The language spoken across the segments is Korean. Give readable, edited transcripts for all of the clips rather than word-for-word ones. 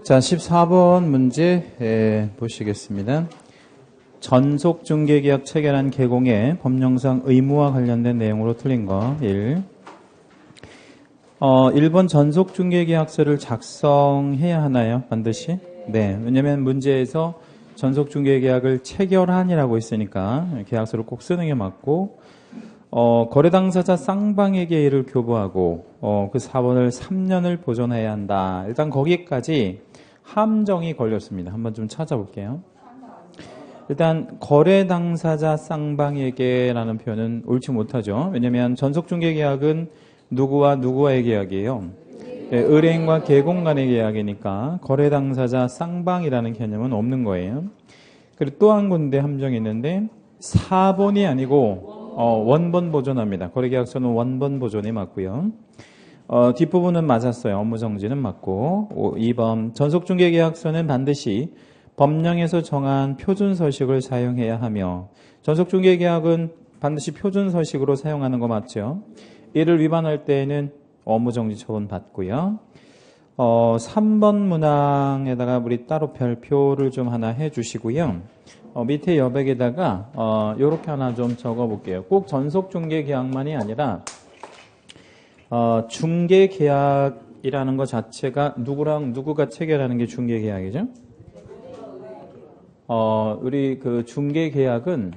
자, 14번 문제 보시겠습니다. 전속중개계약 체결한 개공의 법령상 의무와 관련된 내용으로 틀린 거 1. 1번 전속중개계약서를 작성해야 하나요? 반드시? 네. 왜냐면 문제에서 전속중개계약을 체결한이라고 있으니까 계약서를 꼭 쓰는 게 맞고, 거래 당사자 쌍방에게 이를 교부하고, 그 4번을 3년을 보존해야 한다. 일단 거기까지 함정이 걸렸습니다. 한번 좀 찾아볼게요. 일단 거래 당사자 쌍방에게라는 표현은 옳지 못하죠. 왜냐하면 전속중개계약은 누구와 누구와의 계약이에요? 네, 의뢰인과 개공 간의 계약이니까 거래 당사자 쌍방이라는 개념은 없는 거예요. 그리고 또 한 군데 함정이 있는데 4번이 아니고 원본 보존합니다. 거래계약서는 원본 보존이 맞고요. 뒷부분은 맞았어요. 업무정지는 맞고. 2번 전속중개계약서는 반드시 법령에서 정한 표준서식을 사용해야 하며, 전속중개계약은 반드시 표준서식으로 사용하는 거 맞죠? 이를 위반할 때에는 업무정지 처분 받고요. 3번 문항에다가 우리 따로 별표를 좀 하나 해주시고요. 밑에 여백에다가 요렇게 하나 좀 적어볼게요. 꼭 전속중개계약만이 아니라 중개계약이라는 것 자체가 누구랑 누구가 체결하는 게 중개계약이죠? 우리 그 중개계약은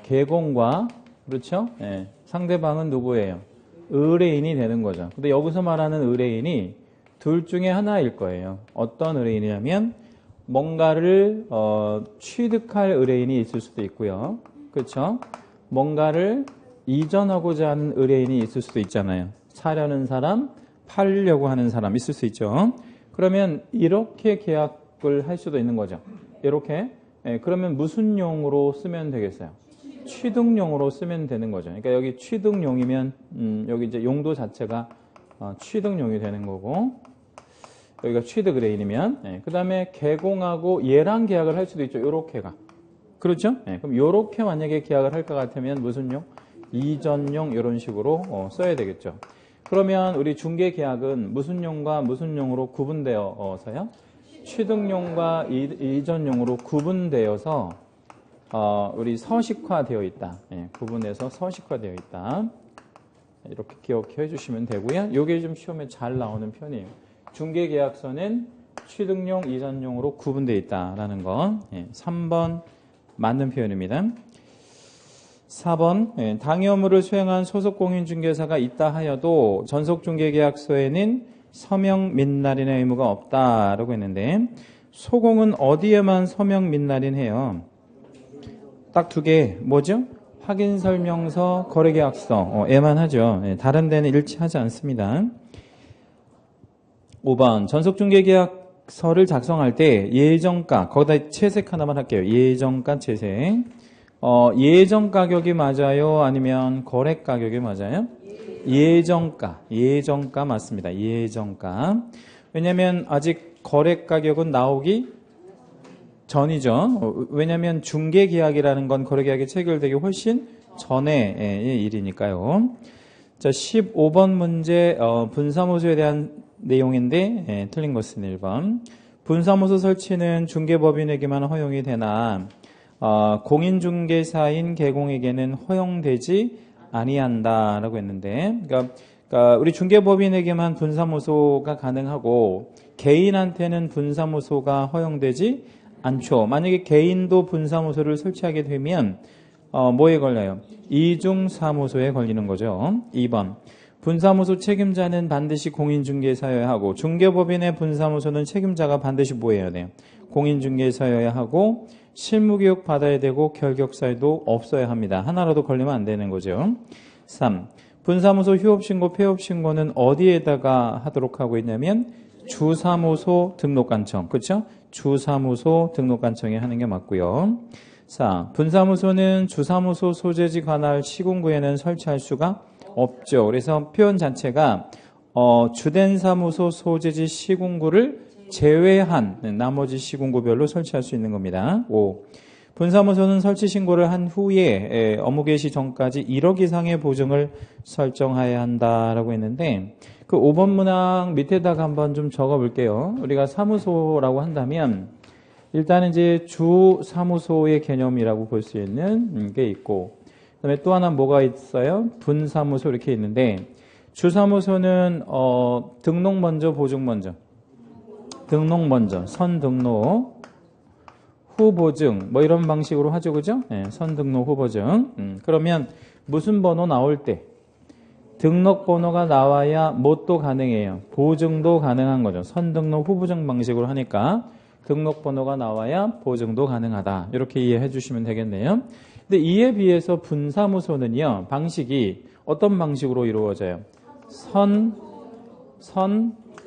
개공과, 그렇죠? 네. 상대방은 누구예요? 의뢰인이 되는 거죠. 근데 여기서 말하는 의뢰인이 둘 중에 하나일 거예요. 어떤 의뢰인이냐면 뭔가를 취득할 의뢰인이 있을 수도 있고요. 그렇죠? 뭔가를 이전하고자 하는 의뢰인이 있을 수도 있잖아요. 사려는 사람, 팔려고 하는 사람 있을 수 있죠. 그러면 이렇게 계약을 할 수도 있는 거죠. 이렇게. 그러면 무슨 용으로 쓰면 되겠어요? 취득용으로 쓰면 되는 거죠. 그러니까 여기 취득용이면 여기 이제 용도 자체가 취득용이 되는 거고, 여기가 취득 의뢰인이면, 그 다음에 개공하고 얘랑 계약을 할 수도 있죠. 요렇게가. 그렇죠? 그럼 요렇게 만약에 계약을 할 것 같으면 무슨 용? 이전용 이런 식으로 써야 되겠죠. 그러면 우리 중개계약은 무슨 용과 무슨 용으로 구분되어서요? 취득용과 이전용으로 구분되어서 우리 서식화되어 있다. 구분해서 서식화되어 있다. 이렇게 기억해 주시면 되고요. 이게 좀 시험에 잘 나오는 편이에요. 중개계약서는 취득용, 이전용으로 구분되어 있다라는 거. 3번 맞는 표현입니다. 4번 당해 업무를 수행한 소속 공인중개사가 있다 하여도 전속중개계약서에는 서명 및날인의 의무가 없다라고 했는데, 소공은 어디에만 서명 및날인해요? 딱 두 개. 뭐죠? 확인설명서, 거래계약서에만 하죠. 다른 데는 일치하지 않습니다. 5번 전속중개계약서를 작성할 때 예정가, 거기다 채색 하나만 할게요. 예정가 채색. 예정 가격이 맞아요? 아니면 거래 가격이 맞아요? 예정가 맞습니다. 예정가. 왜냐면 아직 거래 가격은 나오기 전이죠. 왜냐면 중개계약이라는 건 거래계약이 체결되기 훨씬 전의 일이니까요. 자, 15번 문제 분사무소에 대한 내용인데 틀린 것은 1번. 분사무소 설치는 중개법인에게만 허용이 되나 공인중개사인 개공에게는 허용되지 아니한다라고 했는데, 그러니까 우리 중개법인에게만 분사무소가 가능하고 개인한테는 분사무소가 허용되지 않죠. 만약에 개인도 분사무소를 설치하게 되면 뭐에 걸려요? 이중사무소에 걸리는 거죠. 2번 분사무소 책임자는 반드시 공인중개사여야 하고, 중개법인의 분사무소는 책임자가 반드시 뭐 해야 돼요? 공인중개사여야 하고, 실무교육 받아야 되고, 결격사유도 없어야 합니다. 하나라도 걸리면 안 되는 거죠. 3. 분사무소 휴업신고, 폐업신고는 어디에다가 하도록 하고 있냐면 주사무소 등록관청. 그렇죠? 주사무소 등록관청에 하는 게 맞고요. 4. 분사무소는 주사무소 소재지 관할 시군구에는 설치할 수가 없죠. 그래서 표현 자체가 주된 사무소 소재지 시군구를 제외한 나머지 시군구별로 설치할 수 있는 겁니다. 5. 분사무소는 설치 신고를 한 후에 업무 개시 전까지 1억 이상의 보증을 설정해야 한다라고 했는데 그 5번 문항 밑에다가 한번 좀 적어 볼게요. 우리가 사무소라고 한다면 일단 이제 주 사무소의 개념이라고 볼 수 있는 게 있고 그다음에 또 하나 뭐가 있어요? 분사무소 이렇게 있는데 주사무소는 등록 먼저 보증 먼저 등록 먼저 선등록 후보증 뭐 이런 방식으로 하죠, 그죠? 네, 선등록 후보증. 그러면 무슨 번호 나올 때 등록번호가 나와야 뭣도 가능해요. 보증도 가능한 거죠. 선등록 후보증 방식으로 하니까 등록번호가 나와야 보증도 가능하다. 이렇게 이해해 주시면 되겠네요. 근데 이에 비해서 분사무소는요, 방식이 어떤 방식으로 이루어져요?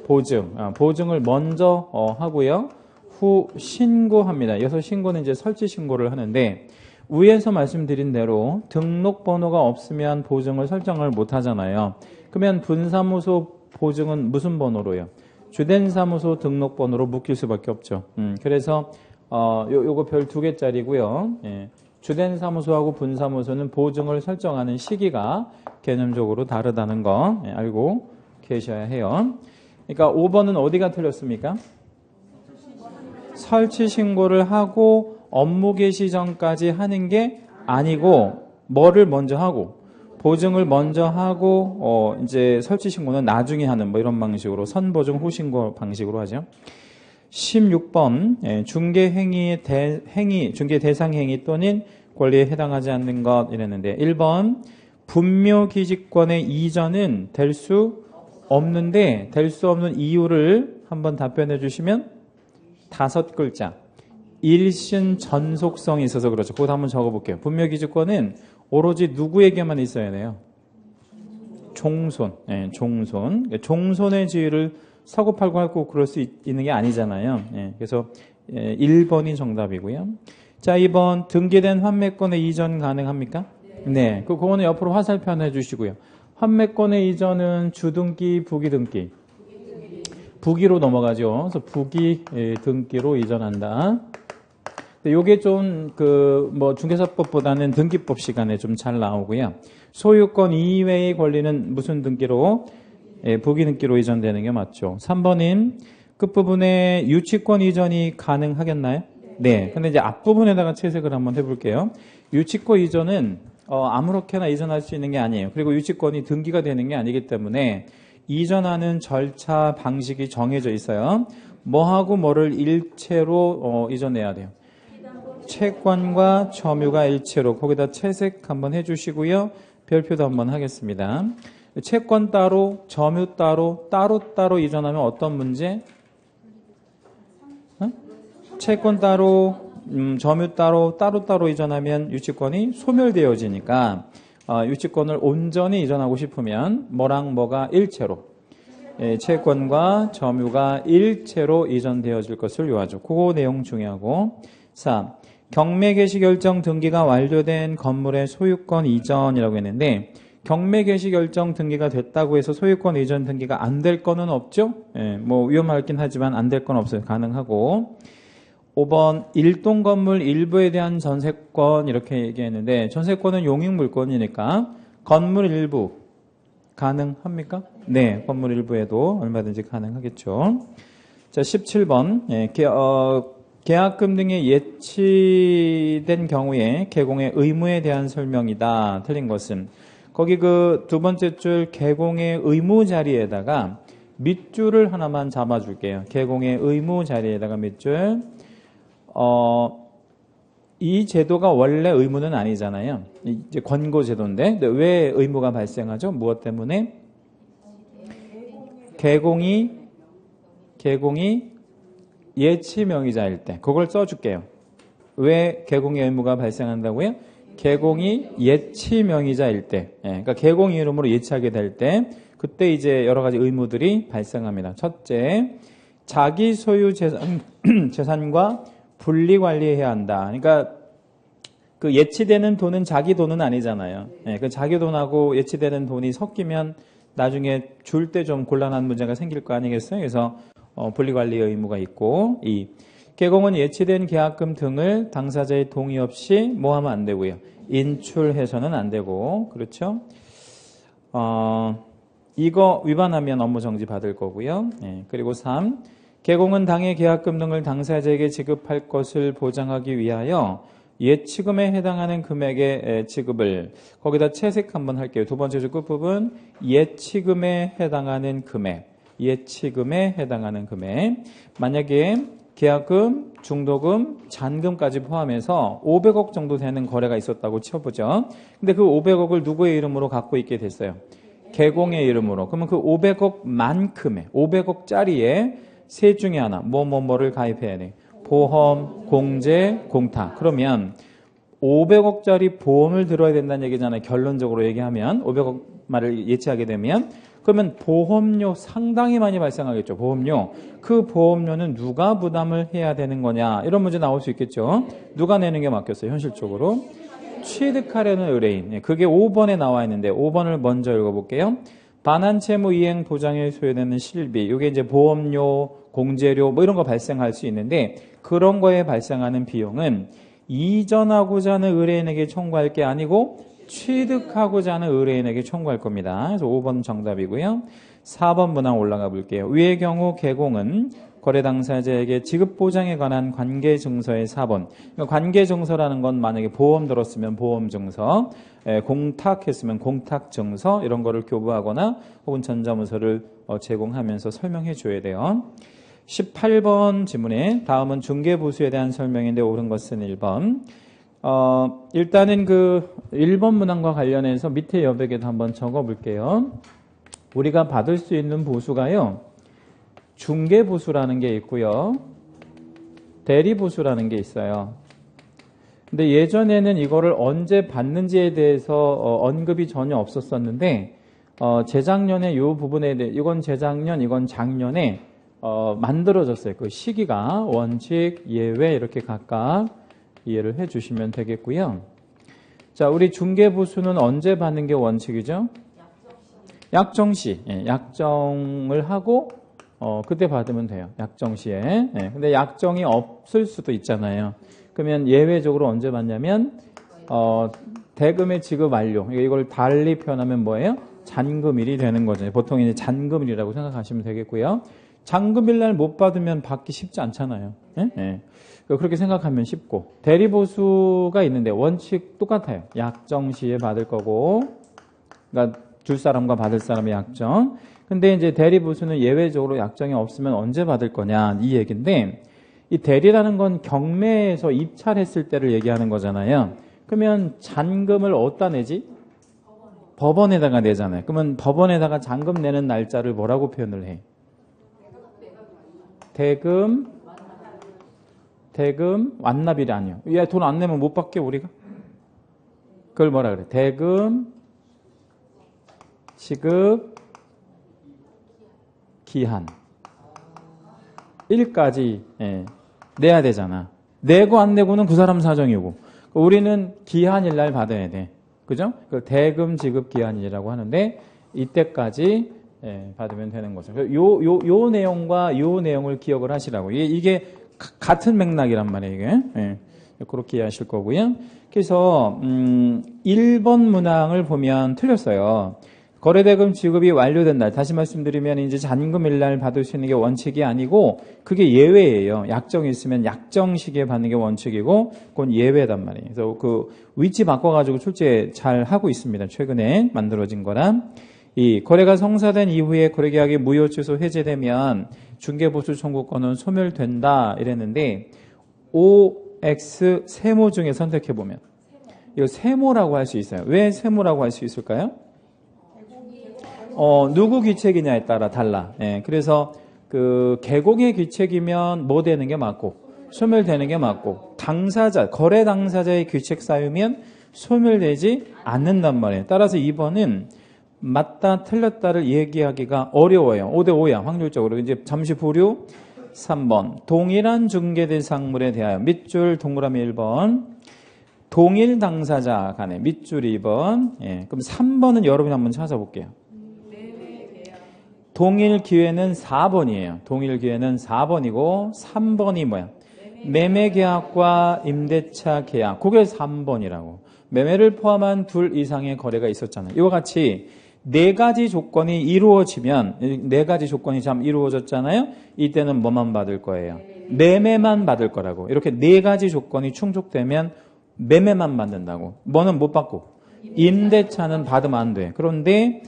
보증. 보증을 먼저 하고요. 후 신고합니다. 여기서 신고는 이제 설치 신고를 하는데 위에서 말씀드린 대로 등록번호가 없으면 보증을 설정을 못 하잖아요. 그러면 분사무소 보증은 무슨 번호로요? 주된 사무소 등록번호로 묶일 수밖에 없죠. 그래서 요거 별 2개짜리고요. 예. 주된 사무소하고 분사무소는 보증을 설정하는 시기가 개념적으로 다르다는 거 알고 계셔야 해요. 그러니까 5번은 어디가 틀렸습니까? 설치 신고를 하고 업무 개시 전까지 하는 게 아니고 뭐를 먼저 하고 보증을 먼저 하고 이제 설치 신고는 나중에 하는 뭐 이런 방식으로 선보증 후 신고 방식으로 하죠. 16번 중개 행위의 중개 대상 행위 또는 권리에 해당하지 않는 것 이랬는데 1번 분묘 기지권의 이전은 될 수 없는데 될 수 없는 이유를 한번 답변해 주시면 5글자. 일신 전속성이 있어서 그렇죠. 그거 한번 적어볼게요. 분묘 기지권은 오로지 누구에게만 있어야 돼요? 종손. 네, 종손. 종손의 지위를 사고팔고 하고 그럴 수 있는 게 아니잖아요. 네, 그래서 1번이 정답이고요. 자, 2번 등기된 환매권의 이전 가능합니까? 네. 그거는 옆으로 화살표 해주시고요. 환매권의 이전은 주등기, 부기등기. 부기로 넘어가죠. 그래서 부기 등기로 이전한다. 요게 좀 중개사법보다는 등기법 시간에 좀 잘 나오고요. 소유권 이외의 권리는 무슨 등기로? 부기 등기로 이전되는 게 맞죠. 3번인 끝부분에 유치권 이전이 가능하겠나요? 네. 근데 이제 앞부분에다가 채색을 한번 해볼게요. 유치권 이전은 아무렇게나 이전할 수 있는 게 아니에요. 그리고 유치권이 등기가 되는 게 아니기 때문에 이전하는 절차 방식이 정해져 있어요. 뭐하고 뭐를 일체로 이전해야 돼요. 채권과 점유가 일체로 거기다 채색 한번 해주시고요. 별표도 한번 하겠습니다. 채권 따로, 점유 따로, 따로 이전하면 어떤 문제? 채권 따로, 점유 따로, 따로 이전하면 유치권이 소멸되어지니까 유치권을 온전히 이전하고 싶으면 뭐랑 뭐가 일체로 채권과 점유가 일체로 이전되어질 것을 요하죠. 그거 내용 중요하고 4. 경매 개시 결정 등기가 완료된 건물의 소유권 이전이라고 했는데 경매 개시 결정 등기가 됐다고 해서 소유권 이전 등기가 안 될 거는 없죠. 뭐 위험하긴 하지만 안 될 건 없어요. 가능하고 5번 일동 건물 일부에 대한 전세권 이렇게 얘기했는데 전세권은 용익 물권이니까 건물 일부 가능합니까? 네, 건물 일부에도 얼마든지 가능하겠죠. 자, 17번 계약금 등에 예치된 경우에 개공의 의무에 대한 설명이다. 틀린 것은 거기 그 두 번째 줄 개공의 의무 자리에다가 밑줄을 하나만 잡아줄게요. 개공의 의무 자리에다가 밑줄. 이 제도가 원래 의무는 아니잖아요. 이제 권고 제도인데 근데 왜 의무가 발생하죠? 무엇 때문에? 개공이 예치 명의자일 때 그걸 써줄게요. 왜 개공의 의무가 발생한다고요? 개공이 예치 명의자일 때, 그러니까 개공 이름으로 예치하게 될 때 그때 이제 여러 가지 의무들이 발생합니다. 첫째, 자기 소유 재산과 분리 관리해야 한다. 그러니까 그 예치되는 돈은 자기 돈은 아니잖아요. 그 자기 돈하고 예치되는 돈이 섞이면 나중에 줄 때 좀 곤란한 문제가 생길 거 아니겠어요? 그래서 분리 관리 의무가 있고, 이 개공은 예치된 계약금 등을 당사자의 동의 없이 뭐 하면 안 되고요. 인출해서는 안 되고, 그렇죠? 이거 위반하면 업무 정지 받을 거고요. 예, 그리고 3. 개공은 당해 계약금 등을 당사자에게 지급할 것을 보장하기 위하여 예치금에 해당하는 금액의 지급을, 거기다 채색 한번 할게요. 두 번째 줄 끝부분, 예치금에 해당하는 금액, 예치금에 해당하는 금액. 만약에 계약금, 중도금, 잔금까지 포함해서 500억 정도 되는 거래가 있었다고 쳐보죠. 근데 그 500억을 누구의 이름으로 갖고 있게 됐어요? 개공의 이름으로. 그러면 그 500억만큼의, 500억짜리에 셋 중에 하나, 뭐를 가입해야 돼? 보험, 공제, 공탁. 그러면 500억짜리 보험을 들어야 된다는 얘기잖아요. 결론적으로 얘기하면 500억 말을 예치하게 되면 그러면 보험료 상당히 많이 발생하겠죠. 보험료. 그 보험료는 누가 부담을 해야 되는 거냐. 이런 문제 나올 수 있겠죠. 누가 내는 게 맞겠어요. 현실적으로. 취득하려는 의뢰인. 그게 5번에 나와 있는데 5번을 먼저 읽어볼게요. 반환채무 이행 보장에 소요되는 실비. 이게 이제 보험료, 공제료 뭐 이런 거 발생할 수 있는데 그런 거에 발생하는 비용은 이전하고자 하는 의뢰인에게 청구할 게 아니고 취득하고자 하는 의뢰인에게 청구할 겁니다. 그래서 5번 정답이고요. 4번 문항 올라가 볼게요. 위의 경우 개공은 거래 당사자에게 지급 보장에 관한 관계 증서의 4번. 그러니까 관계 증서라는 건 만약에 보험 들었으면 보험 증서, 공탁했으면 공탁 증서 이런 거를 교부하거나 혹은 전자문서를 제공하면서 설명해 줘야 돼요. 18번 지문에 다음은 중개보수에 대한 설명인데 옳은 것은 1번. 일단은 그 1번 문항과 관련해서 밑에 여백에도 한번 적어 볼게요. 우리가 받을 수 있는 보수가요. 중개보수라는 게 있고요. 대리보수라는 게 있어요. 근데 예전에는 이거를 언제 받는지에 대해서 언급이 전혀 없었었는데 재작년에 이 부분에 대해 이건 재작년 이건 작년에 만들어졌어요. 그 시기가 원칙, 예외 이렇게 각각 이해를 해 주시면 되겠고요. 자, 우리 중개보수는 언제 받는 게 원칙이죠? 약정시. 예, 약정을 하고 그때 받으면 돼요. 약정시에. 예, 근데 약정이 없을 수도 있잖아요. 그러면 예외적으로 언제 받냐면 대금의 지급 완료. 이걸 달리 표현하면 뭐예요? 잔금일이 되는 거죠. 보통 이제 잔금일이라고 생각하시면 되겠고요. 잔금일 날 못 받으면 받기 쉽지 않잖아요. 예? 예. 그렇게 생각하면 쉽고. 대리보수가 있는데 원칙 똑같아요. 약정 시에 받을 거고, 그러니까 줄 사람과 받을 사람의 약정. 근데 이제 대리보수는 예외적으로 약정이 없으면 언제 받을 거냐 이 얘기인데, 이 대리라는 건 경매에서 입찰했을 때를 얘기하는 거잖아요. 그러면 잔금을 어디다 내지? 법원에다가 내잖아요. 그러면 법원에다가 잔금 내는 날짜를 뭐라고 표현을 해? 대금 완납일이 아니요. 야, 돈 안 내면 못 받게 우리가? 그걸 뭐라 그래? 대금 지급 기한 1까지 내야 되잖아. 내고 안 내고는 그 사람 사정이고 우리는 기한일 날 받아야 돼. 그죠? 그 대금 지급 기한이라고 하는데 이때까지 받으면 되는 거죠. 요 내용과 요 내용을 기억을 하시라고. 이게 같은 맥락이란 말이에요, 이게. 그렇게 이해하실 거고요. 그래서 1번 문항을 보면 틀렸어요. 거래대금 지급이 완료된 날, 다시 말씀드리면 이제 잔금일 날 받을 수 있는 게 원칙이 아니고 그게 예외예요. 약정이 있으면 약정 시기에 받는 게 원칙이고 그건 예외단 말이에요. 그래서 그 위치 바꿔가지고 출제 잘 하고 있습니다. 최근에 만들어진 거라. 이 거래가 성사된 이후에 거래계약이 무효 취소 해제되면 중개보수 청구권은 소멸된다 이랬는데 OX 세모 중에 선택해보면 이거 세모라고 할 수 있어요. 왜 세모라고 할 수 있을까요? 누구 귀책이냐에 따라 달라. 그래서 그 개공의 귀책이면 뭐 되는 게 맞고 소멸되는 게 맞고 당사자, 거래 당사자의 귀책 쌓이면 소멸되지 않는단 말이에요. 따라서 2번은 맞다 틀렸다를 얘기하기가 어려워요. 5대 5야 확률적으로. 이제 잠시 보류. 3번 동일한 중개대상물에 대하여 밑줄 동그라미 1번 동일 당사자 간에 밑줄 2번. 그럼 3번은 여러분이 한번 찾아볼게요. 동일 기회는 4번이에요. 동일 기회는 4번이고 3번이 뭐야? 매매계약과 임대차 계약. 그게 3번이라고. 매매를 포함한 둘 이상의 거래가 있었잖아요. 이와 같이 네 가지 조건이 이루어지면, 네 가지 조건이 참 이루어졌잖아요. 이때는 뭐만 받을 거예요? 매매만 받을 거라고. 이렇게 네 가지 조건이 충족되면 매매만 받는다고. 뭐는 못 받고 임대차는 받으면 안 돼. 그런데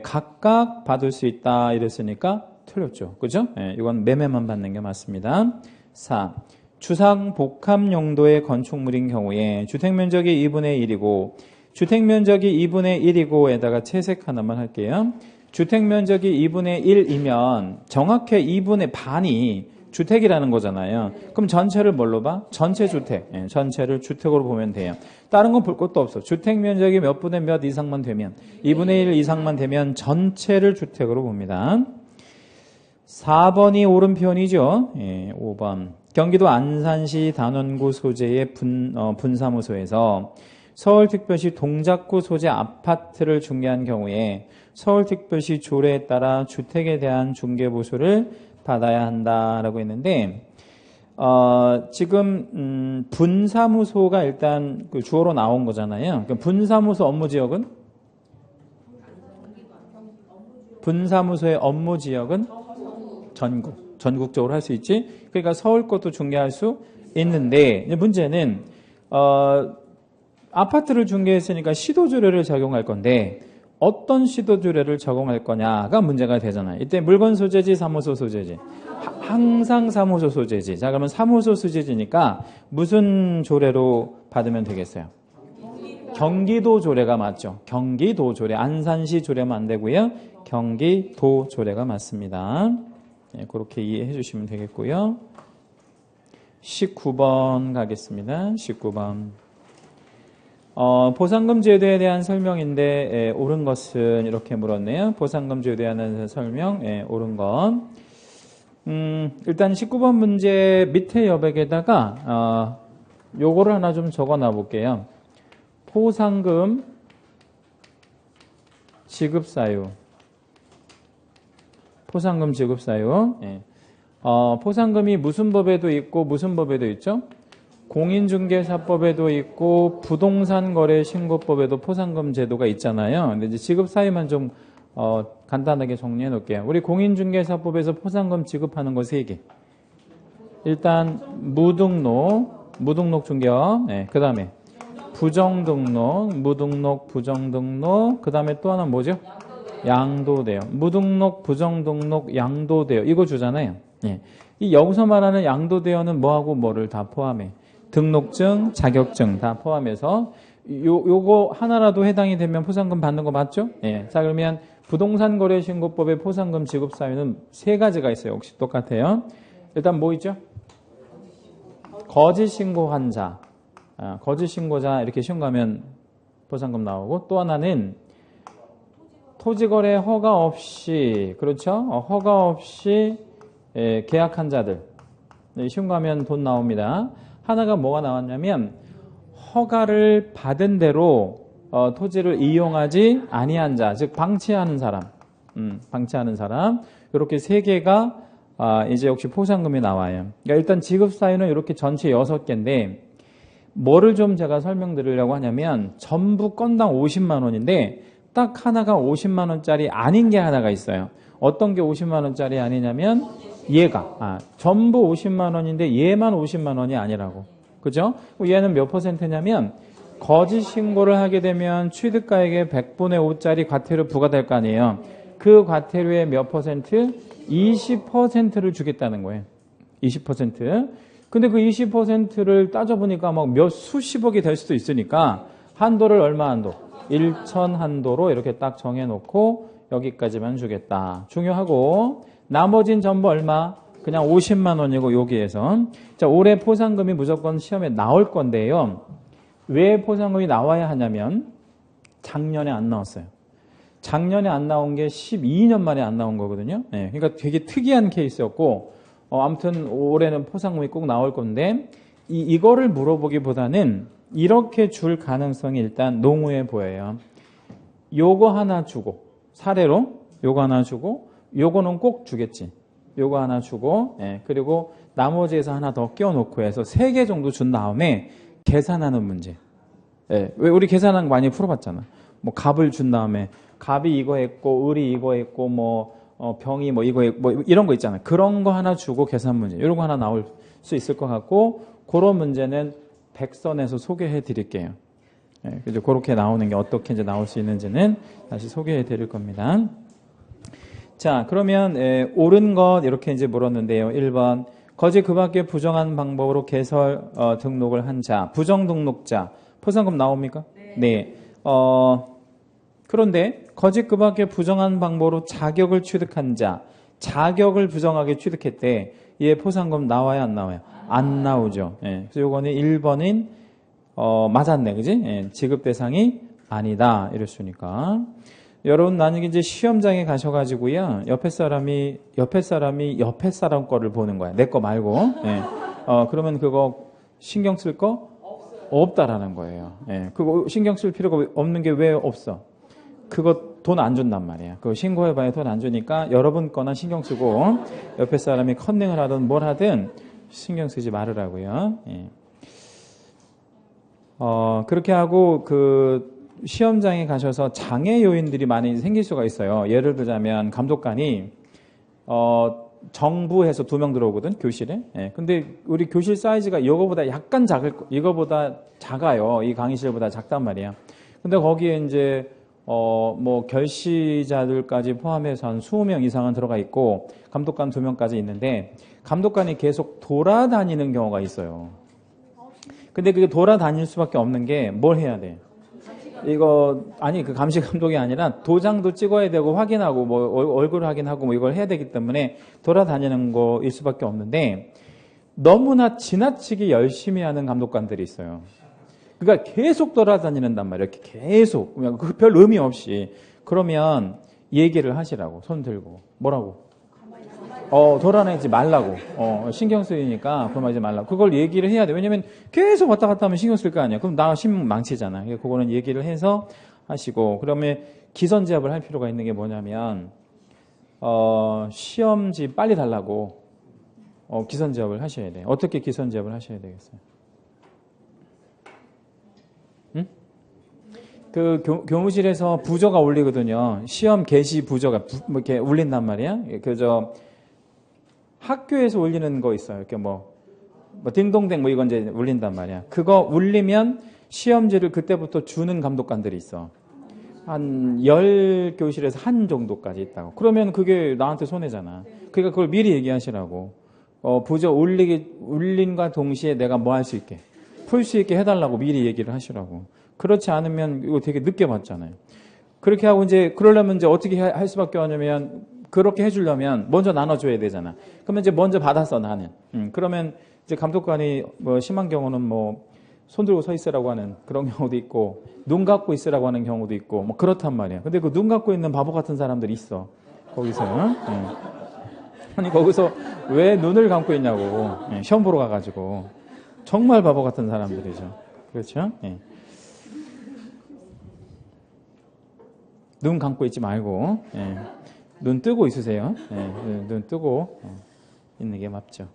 각각 받을 수 있다 이랬으니까 틀렸죠. 그죠? 이건 매매만 받는 게 맞습니다. 4. 주상 복합 용도의 건축물인 경우에 주택면적이 2분의 1이고 주택면적이 2분의 1이고에다가 채색 하나만 할게요. 주택면적이 2분의 1이면 정확히 2분의 반이 주택이라는 거잖아요. 그럼 전체를 뭘로 봐? 전체 주택. 전체를 주택으로 보면 돼요. 다른 건 볼 것도 없어. 주택면적이 몇 분의 몇 이상만 되면 2분의 1 이상만 되면 전체를 주택으로 봅니다. 4번이 옳은 표현이죠. 5번. 경기도 안산시 단원구 소재의 분사무소에서 서울특별시 동작구 소재 아파트를 중개한 경우에 서울특별시 조례에 따라 주택에 대한 중개보수를 받아야 한다라고 했는데 지금 분사무소가 일단 그 주어로 나온 거잖아요. 그러니까 분사무소 업무지역은? 분사무소의 업무지역은? 전국적으로 할 수 있지. 그러니까 서울 것도 중개할 수 있는데 문제는 아파트를 중개했으니까 시도조례를 적용할 건데 어떤 시도조례를 적용할 거냐가 문제가 되잖아요. 이때 물건 소재지, 사무소 소재지? 항상 사무소 소재지. 자, 그러면 사무소 소재지니까 무슨 조례로 받으면 되겠어요? 경기도 조례가 맞죠. 경기도 조례. 안산시 조례면 안 되고요. 경기도 조례가 맞습니다. 그렇게 이해해 주시면 되겠고요. 19번 가겠습니다. 19번. 보상금 제도에 대한 설명인데 옳은 것은 이렇게 물었네요. 보상금 제도에 대한 설명 옳은 것. 일단 19번 문제 밑에 여백에다가 요거를 하나 좀 적어놔 볼게요. 포상금 지급사유. 포상금 지급사유. 포상금이 무슨 법에도 있고 무슨 법에도 있죠? 공인중개사법에도 있고 부동산거래신고법에도 포상금 제도가 있잖아요. 근데 이제 지급 사유만 좀 간단하게 정리해 놓을게요. 우리 공인중개사법에서 포상금 지급하는 거 3개. 일단 무등록 중개업. 그 다음에 부정등록, 무등록, 부정등록. 그 다음에 또 하나 뭐죠? 양도대요. 무등록, 부정등록, 양도대요. 이거 주잖아요. 이 여기서 말하는 양도대여는 뭐하고 뭐를 다 포함해? 등록증, 자격증 다 포함해서 요거 하나라도 해당이 되면 포상금 받는 거 맞죠? 자, 그러면 부동산거래신고법의 포상금 지급 사유는 3가지가 있어요. 혹시 똑같아요? 일단 뭐 있죠? 거짓 신고한 자. 거짓 신고자 이렇게 신고하면 포상금 나오고 또 하나는 토지거래 허가 없이 그렇죠? 허가 없이 계약한 자들 신고하면 돈 나옵니다. 하나가 뭐가 나왔냐면 허가를 받은 대로 토지를 이용하지 아니한 자, 즉 방치하는 사람, 방치하는 사람 이렇게 3개가 이제 역시 포상금이 나와요. 그러니까 일단 지급 사유는 이렇게 전체 6개인데 뭐를 좀 제가 설명드리려고 하냐면 전부 건당 50만 원인데 딱 하나가 50만 원짜리 아닌 게 하나가 있어요. 어떤 게 50만 원짜리 아니냐면 얘가 전부 50만 원인데 얘만 50만 원이 아니라고. 그죠? 얘는 몇 퍼센트냐면 거짓 신고를 하게 되면 취득가액의 100분의 5짜리 과태료 부과될 거 아니에요. 그 과태료의 몇 퍼센트? 20%를 주겠다는 거예요. 20%. 근데 그 20%를 따져보니까 막 몇 수십억이 될 수도 있으니까 한도를 얼마 한도? 1천 한도로 이렇게 딱 정해놓고 여기까지만 주겠다. 중요하고 나머진 전부 얼마? 그냥 50만 원이고 여기에서. 자, 올해 포상금이 무조건 시험에 나올 건데요. 왜 포상금이 나와야 하냐면 작년에 안 나왔어요. 작년에 안 나온 게 12년 만에 안 나온 거거든요. 그러니까 되게 특이한 케이스였고 아무튼 올해는 포상금이 꼭 나올 건데 이거를 물어보기보다는 이렇게 줄 가능성이 일단 농후해 보여요. 요거 하나 주고 사례로 요거 하나 주고 요거는 꼭 주겠지. 요거 하나 주고, 예, 그리고 나머지에서 하나 더 끼워놓고 해서 3개 정도 준 다음에 계산하는 문제. 예, 왜 우리 계산한 거 많이 풀어봤잖아. 뭐 값을 준 다음에 값이 이거 했고 을이 이거 했고 뭐 병이 뭐 이거 했고 뭐 이런 거 있잖아. 그런 거 하나 주고 계산 문제. 이런 거 하나 나올 수 있을 것 같고 그런 문제는 백선에서 소개해 드릴게요. 예, 그죠? 그렇게 나오는 게 어떻게 이제 나올 수 있는지는 다시 소개해 드릴 겁니다. 자, 그러면 옳은 것 이렇게 이제 물었는데요. 1번 거짓 그 밖에 부정한 방법으로 개설 등록을 한 자, 부정 등록자 포상금 나옵니까? 네. 그런데 거짓 그 밖에 부정한 방법으로 자격을 취득한 자, 자격을 부정하게 취득했대. 얘 포상금 나와요, 안 나와요? 안 나오죠. 예. 그래서 요거는 1번인 맞았네, 그지? 예. 지급 대상이 아니다. 이랬으니까. 여러분, 만약에 이제 시험장에 가셔가지고요, 옆에 사람이 옆에 사람 거를 보는 거야. 내 거 말고. 예. 그러면 그거 신경 쓸 거? 없다라는 거예요. 예. 그거 신경 쓸 필요가 없는 게 왜 없어? 그거 돈 안 준단 말이야. 그거 신고해봐야 돈 안 주니까 여러분 거나 신경 쓰고 옆에 사람이 컨닝을 하든 뭘 하든 신경 쓰지 말으라고요. 예. 그렇게 하고 그 시험장에 가셔서 장애 요인들이 많이 생길 수가 있어요. 예를 들자면 감독관이 정부에서 2명 들어오거든, 교실에. 예. 근데 우리 교실 사이즈가 이거보다 약간 이거보다 작아요. 이 강의실보다 작단 말이야. 근데 거기에 이제 뭐 결시자들까지 포함해서 한 20명 이상은 들어가 있고 감독관 2명까지 있는데 감독관이 계속 돌아다니는 경우가 있어요. 근데 그게 돌아다닐 수밖에 없는 게 뭘 해야 돼? 그 감시 감독이 아니라 도장도 찍어야 되고 확인하고 뭐 얼굴 확인하고 뭐 이걸 해야 되기 때문에 돌아다니는 거일 수밖에 없는데 너무나 지나치게 열심히 하는 감독관들이 있어요. 그러니까 계속 돌아다니는단 말이에요. 이렇게 계속. 그냥 별 의미 없이. 그러면 얘기를 하시라고. 손 들고. 뭐라고? 돌아다니지 말라고. 신경 쓰이니까 그러지 말라고. 그걸 얘기를 해야 돼. 왜냐면 계속 왔다 갔다 하면 신경 쓸 거 아니야. 그럼 나 신문 망치잖아. 그거는 얘기를 해서 하시고. 그러면 기선제압을 할 필요가 있는 게 뭐냐면, 시험지 빨리 달라고, 기선제압을 하셔야 돼. 어떻게 기선제압을 하셔야 되겠어요? 응? 그 교무실에서 부저가 울리거든요. 시험 개시 부저가 이렇게 울린단 말이야. 학교에서 울리는 거 있어요. 이렇게 뭐 딩동댕 이건 이제 울린단 말이야. 그거 울리면 시험지를 그때부터 주는 감독관들이 있어. 한 10교실에서 한 정도까지 있다고. 그러면 그게 나한테 손해잖아. 그러니까 그걸 미리 얘기하시라고. 부저 울린과 동시에 내가 뭐 할 수 있게, 풀 수 있게 해달라고 미리 얘기를 하시라고. 그렇지 않으면 이거 되게 늦게 받잖아요. 그렇게 하고 이제 그러려면 이제 어떻게 할 수밖에 없냐면 그렇게 해주려면 먼저 나눠줘야 되잖아. 그러면 이제 먼저 받았어 나는. 그러면 이제 감독관이 뭐 심한 경우는 뭐 손 들고 서 있으라고 하는 그런 경우도 있고 눈 감고 있으라고 하는 경우도 있고 뭐 그렇단 말이야. 근데 그 눈 감고 있는 바보 같은 사람들이 있어. 거기서. 아니 거기서 왜 눈을 감고 있냐고. 시험 보러 가가지고 정말 바보 같은 사람들이죠. 그렇죠? 예. 눈 감고 있지 말고. 예. 눈 뜨고 있으세요. 예, 눈 뜨고 있는 게 맞죠.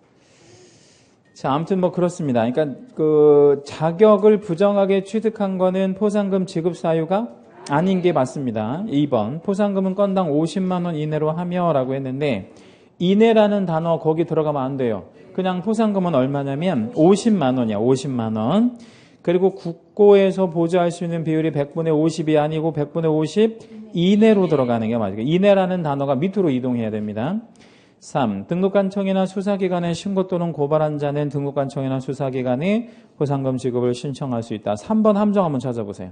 자, 아무튼 뭐 그렇습니다. 그러니까 그 자격을 부정하게 취득한 거는 포상금 지급 사유가 아닌 게 맞습니다. 2번 포상금은 건당 50만 원 이내로 하며라고 했는데 이내라는 단어 거기 들어가면 안 돼요. 그냥 포상금은 얼마냐면 50만 원이야. 50만 원. 그리고 국고에서 보조할 수 있는 비율이 100분의 50이 아니고 100분의 50 이내로 들어가는 게 맞아요. 이내라는 단어가 밑으로 이동해야 됩니다. 3. 등록관청이나 수사기관에 신고 또는 고발한 자는 등록관청이나 수사기관에 포상금 지급을 신청할 수 있다. 3번 함정 한번 찾아보세요.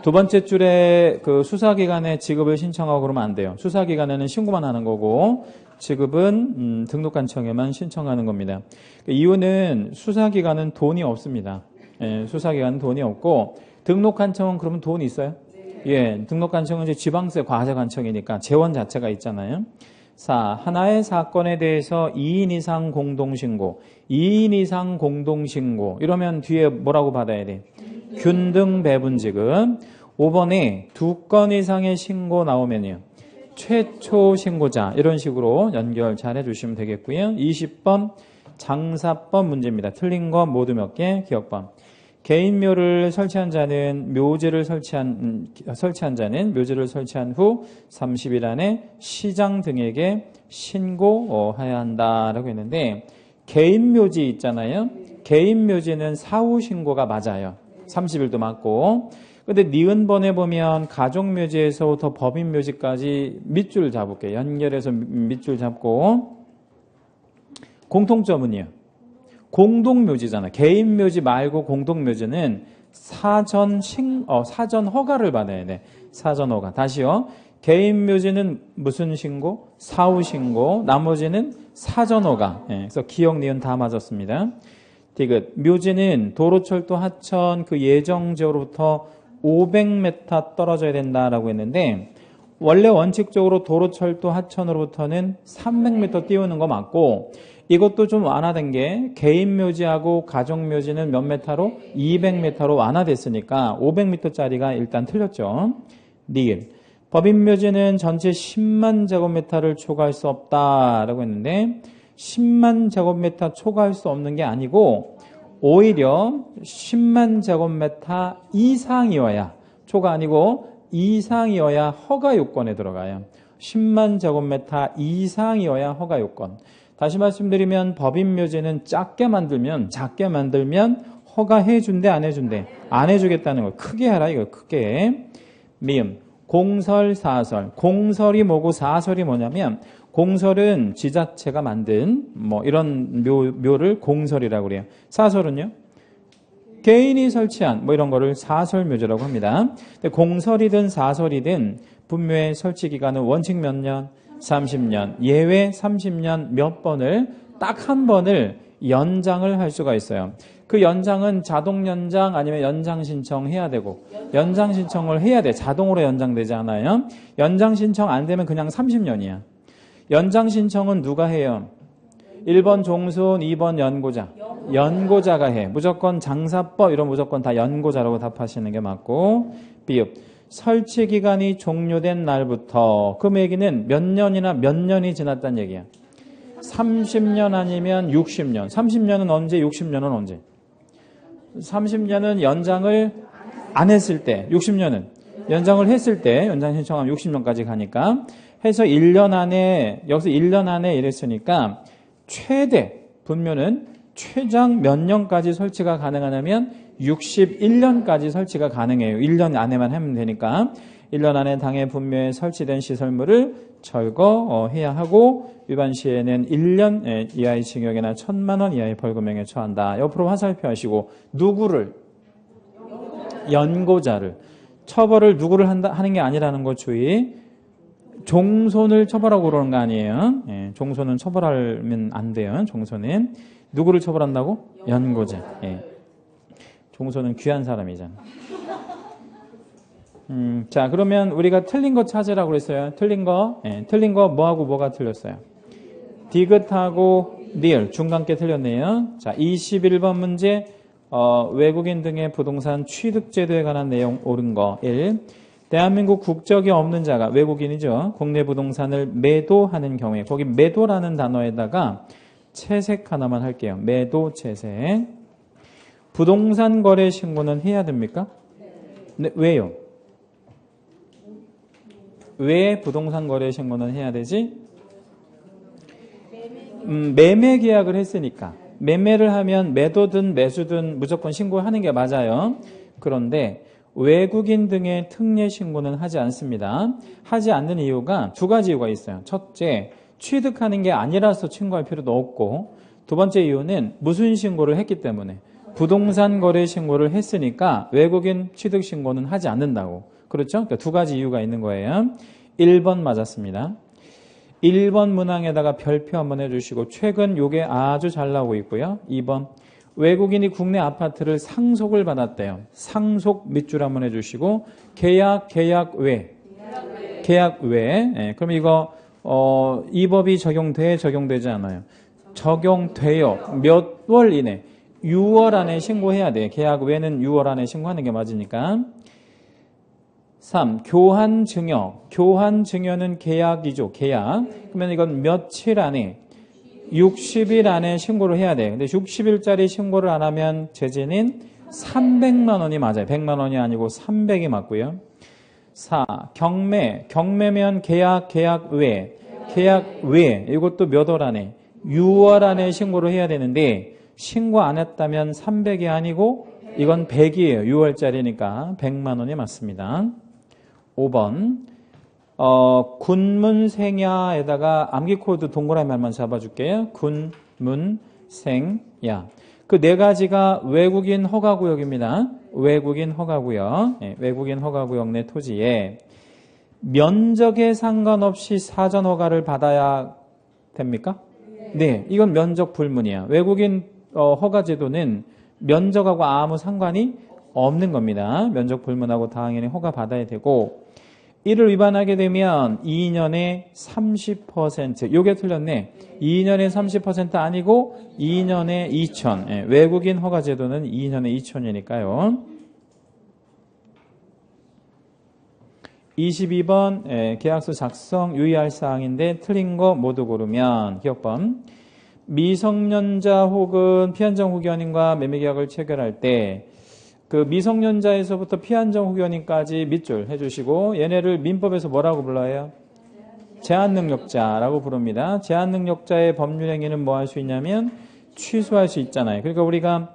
두 번째 줄에 그 수사기관에 지급을 신청하고 그러면 안 돼요. 수사기관에는 신고만 하는 거고 지급은 등록관청에만 신청하는 겁니다. 이유는 수사기관은 돈이 없습니다. 예, 수사기관은 돈이 없고 등록관청은 그러면 돈이 있어요? 예, 등록관청은 이제 지방세 과세관청이니까 재원 자체가 있잖아요. 4. 하나의 사건에 대해서 2인 이상 공동신고. 2인 이상 공동신고. 이러면 뒤에 뭐라고 받아야 돼? 균등 배분 지급. 5번에 2건 이상의 신고 나오면요. 최초 신고자 이런 식으로 연결 잘 해주시면 되겠고요. 20번 장사법 문제입니다. 틀린 거 모두 몇 개? 기억번. 개인묘를 설치한 자는 묘지를 설치한 후 30일 안에 시장 등에게 신고해야 한다라고 했는데 개인묘지 있잖아요. 개인묘지는 사후 신고가 맞아요. 30일도 맞고. 근데 니은번에 보면 가족묘지에서부터 법인묘지까지 밑줄 잡을게요. 연결해서 밑줄 잡고 공통점은요. 공동묘지잖아. 개인묘지 말고 공동묘지는 사전 허가를 받아야 돼. 사전 허가. 다시요. 개인묘지는 무슨 신고? 사후 신고. 나머지는 사전 허가. 그래서 기억, 니은 다 맞았습니다. 디귿. 묘지는 도로철도 하천 그 예정지로부터 500m 떨어져야 된다라고 했는데 원래 원칙적으로 도로철도 하천으로부터는 300m 띄우는 거 맞고 이것도 좀 완화된 게 개인묘지하고 가족묘지는 몇 메타로? 200m로 완화됐으니까 500m짜리가 일단 틀렸죠. 니은. 법인묘지는 전체 10만 제곱미터를 초과할 수 없다라고 했는데 10만 제곱미터 초과할 수 없는 게 아니고 오히려 10만 제곱미터 이상이어야 초가 아니고 이상이어야 허가 요건에 들어가요. 10만 제곱미터 이상이어야 허가 요건. 다시 말씀드리면 법인묘지는 작게 만들면 허가해 준대 안 해준대? 안 해주겠다는 거. 크게 하라 이거 크게. 미음. 공설 사설. 공설이 뭐고 사설이 뭐냐면 공설은 지자체가 만든 이런 묘를 공설이라고 그래요. 사설은요? 개인이 설치한 이런 거를 사설묘지라고 합니다. 공설이든 사설이든 분묘의 설치 기간은 원칙 몇 년? 30년. 예외 30년 몇 번을 딱 한 번을 연장을 할 수가 있어요. 그 연장은 자동 연장 아니면 연장 신청해야 되고 연장 신청을 해야 돼. 자동으로 연장되지 않아요. 연장 신청 안 되면 그냥 30년이야. 연장 신청은 누가 해요? 1번 종손, 2번 연고자. 연고자가 해. 무조건 장사법 이런 무조건 다 연고자라고 답하시는 게 맞고. 비읍. 설치 기간이 종료된 날부터 그 얘기는 몇 년이 지났다는 얘기야. 30년 아니면 60년. 30년은 언제? 60년은 언제? 30년은 연장을 안 했을 때. 60년은 연장을 했을 때 연장 신청하면 60년까지 가니까 해서 1년 안에 여기서 1년 안에 이랬으니까 최대 분묘는 최장 몇 년까지 설치가 가능하냐면 61년까지 설치가 가능해요. 1년 안에만 하면 되니까 1년 안에 당해 분묘에 설치된 시설물을 철거해야 하고 위반 시에는 1년 이하의 징역이나 1,000만 원 이하의 벌금형에 처한다. 옆으로 화살표 하시고 누구를? 연고자를. 처벌을 누구를 하는 게 아니라는 거 주의. 종손을 처벌하고 그러는 거 아니에요. 종손은 처벌하면 안 돼요. 종손은. 누구를 처벌한다고? 연고자. 종손은 귀한 사람이잖아. 자, 그러면 우리가 틀린 거 찾으라고 그랬어요. 틀린 거 뭐하고 뭐가 틀렸어요? 디귿하고 니을 중간께 틀렸네요. 자, 21번 문제 외국인 등의 부동산 취득제도에 관한 내용 옳은 거 1. 대한민국 국적이 없는 자가 외국인이죠. 국내 부동산을 매도하는 경우에 거기 매도라는 단어에다가 채색 하나만 할게요. 매도 채색. 부동산 거래 신고는 해야 됩니까? 네, 왜요? 왜 부동산 거래 신고는 해야 되지? 매매 계약을 했으니까. 매매를 하면 매도든 매수든 무조건 신고하는 게 맞아요. 그런데 외국인 등의 특례 신고는 하지 않습니다. 하지 않는 이유가 두 가지 이유가 있어요. 첫째, 취득하는 게 아니라서 신고할 필요도 없고, 두 번째 이유는 무슨 신고를 했기 때문에 부동산 거래 신고를 했으니까 외국인 취득 신고는 하지 않는다고. 그렇죠? 그러니까 두 가지 이유가 있는 거예요. 1번 맞았습니다. 1번 문항에다가 별표 한번 해주시고 최근 요게 아주 잘 나오고 있고요. 2번 외국인이 국내 아파트를 상속을 받았대요. 상속 밑줄 한번 해주시고 계약 외. 그럼 이거 이 법이 적용되지 않아요. 적용돼요. 몇 월 이내? 6월 안에 신고해야 돼. 계약 외는 6월 안에 신고하는 게 맞으니까. 3. 교환 증여. 교환 증여는 계약이죠. 계약. 그러면 이건 며칠 안에 60일 안에 신고를 해야 돼. 근데 60일짜리 신고를 안 하면 제재는 300만 원이 맞아요. 100만 원이 아니고 300이 맞고요. 4. 경매. 경매면 계약 외. 계약 외. 이것도 몇 월 안에? 6월 안에 신고를 해야 되는데 신고 안 했다면 300이 아니고 이건 100이에요. 6월짜리니까 100만 원이 맞습니다. 5번. 군문생야에다가 암기 코드 동그라미 한번 잡아줄게요. 군문생야. 그 네 가지가 외국인 허가구역입니다. 외국인 허가구역. 네, 외국인 허가구역 내 토지에 면적에 상관없이 사전 허가를 받아야 됩니까? 네, 이건 면적 불문이야. 외국인 허가 제도는 면적하고 아무 상관이 없는 겁니다. 면적 불문하고 당연히 허가 받아야 되고 이를 위반하게 되면 2년에 30%. 요게 틀렸네. 2년에 30% 아니고 2년에 2천. 예, 외국인 허가 제도는 2년에 2천이니까요. 22번 계약서 작성 유의할 사항인데 틀린 거 모두 고르면 기억번. 미성년자 혹은 피한정 후견인과 매매계약을 체결할 때 그 미성년자에서부터 피한정 후견인까지 밑줄 해주시고 얘네를 민법에서 뭐라고 불러요? 제한능력자라고 부릅니다. 제한능력자의 법률행위는 뭐 할 수 있냐면 취소할 수 있잖아요. 그러니까 우리가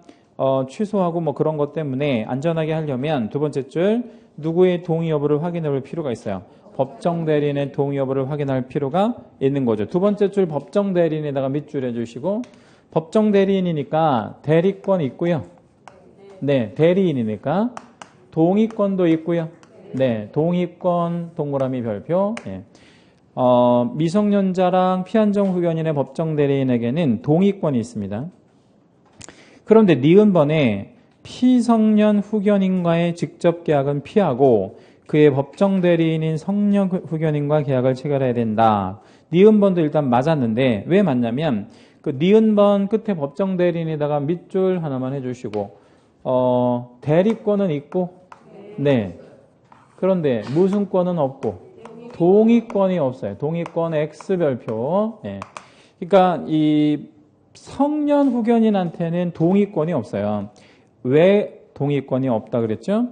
취소하고 뭐 그런 것 때문에 안전하게 하려면 두 번째 줄 누구의 동의 여부를 확인해 볼 필요가 있어요. 법정 대리인의 동의 여부를 확인할 필요가 있는 거죠. 두 번째 줄 법정 대리인에다가 밑줄 해주시고 법정 대리인이니까 대리권 있고요. 네, 대리인이니까 동의권도 있고요. 네, 동의권 동그라미 별표. 네. 미성년자랑 피한정 후견인의 법정 대리인에게는 동의권이 있습니다. 그런데 니은번에 피성년 후견인과의 직접 계약은 피하고 그의 법정 대리인인 성년 후견인과 계약을 체결해야 된다. 니은번도 일단 맞았는데 왜 맞냐면 그 니은번 끝에 법정 대리인에다가 밑줄 하나만 해주시고 대리권은 있고 네. 그런데 무슨 권은 없고 동의권이 없어요. 동의권 X별표. 네. 그러니까 이 성년 후견인한테는 동의권이 없어요. 왜 동의권이 없다 그랬죠?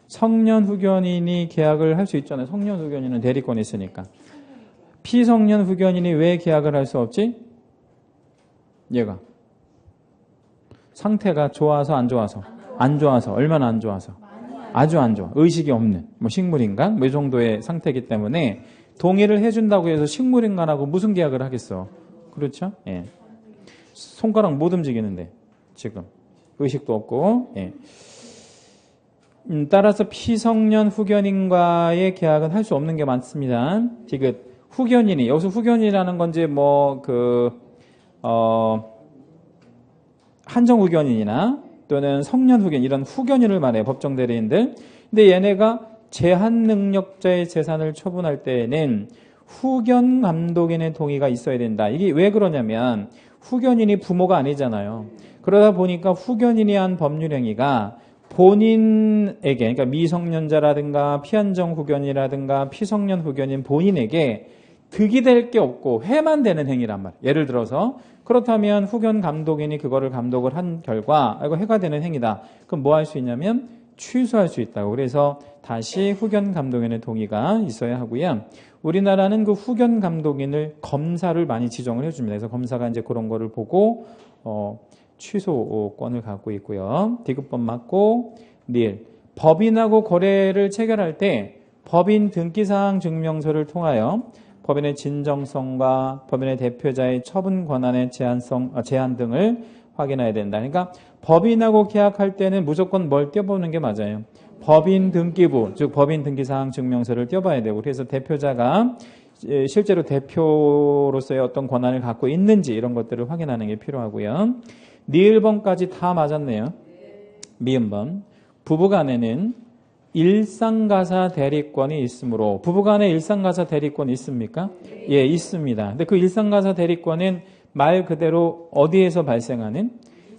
성년 후견인이 계약을 할 수 있잖아요. 성년 후견인은 대리권이 있으니까. 피성년 후견인이 왜 계약을 할 수 없지? 얘가. 상태가 좋아서 안 좋아서? 안 좋아서. 얼마나 안 좋아서? 아주 안 좋아. 의식이 없는 뭐 식물인간? 뭐 이 정도의 상태이기 때문에 동의를 해준다고 해서 식물인간하고 무슨 계약을 하겠어? 그렇죠? 예. 손가락 못 움직이는데 지금 의식도 없고 예. 따라서 피성년 후견인과의 계약은 할 수 없는 게 많습니다. 지금 후견인이 여기서 후견이라는 건지 뭐 한정 후견인이나 또는 성년 후견 이런 후견인을 말해요. 법정 대리인들. 근데 얘네가 제한 능력자의 재산을 처분할 때에는 후견 감독인의 동의가 있어야 된다. 이게 왜 그러냐면 후견인이 부모가 아니잖아요. 그러다 보니까 후견인이 한 법률행위가 본인에게, 그러니까 미성년자라든가 피한정 후견이라든가 피성년 후견인 본인에게 득이 될 게 없고 해만 되는 행위란 말이에요. 예를 들어서 그렇다면 후견 감독인이 그거를 감독을 한 결과 이거 해가 되는 행위다. 그럼 뭐 할 수 있냐면 취소할 수 있다고. 그래서 다시 후견 감독인의 동의가 있어야 하고요. 우리나라는 그 후견 감독인을 검사를 많이 지정을 해줍니다. 그래서 검사가 이제 그런 거를 보고 취소권을 갖고 있고요. 디귿번 맞고 닐. 법인하고 거래를 체결할 때 법인 등기사항 증명서를 통하여 법인의 진정성과 법인의 대표자의 처분 권한의 제한 등을 확인해야 된다. 그러니까 법인하고 계약할 때는 무조건 뭘 떼어보는 게 맞아요. 법인 등기부, 즉 법인 등기사항 증명서를 떼어봐야 되고 그래서 대표자가 실제로 대표로서의 어떤 권한을 갖고 있는지 이런 것들을 확인하는 게 필요하고요. 니을번까지 다 맞았네요. 미음번. 부부간에는 일상가사 대리권이 있으므로 부부간에 일상가사 대리권이 있습니까? 예, 있습니다. 근데 그 일상가사 대리권은 말 그대로 어디에서 발생하는?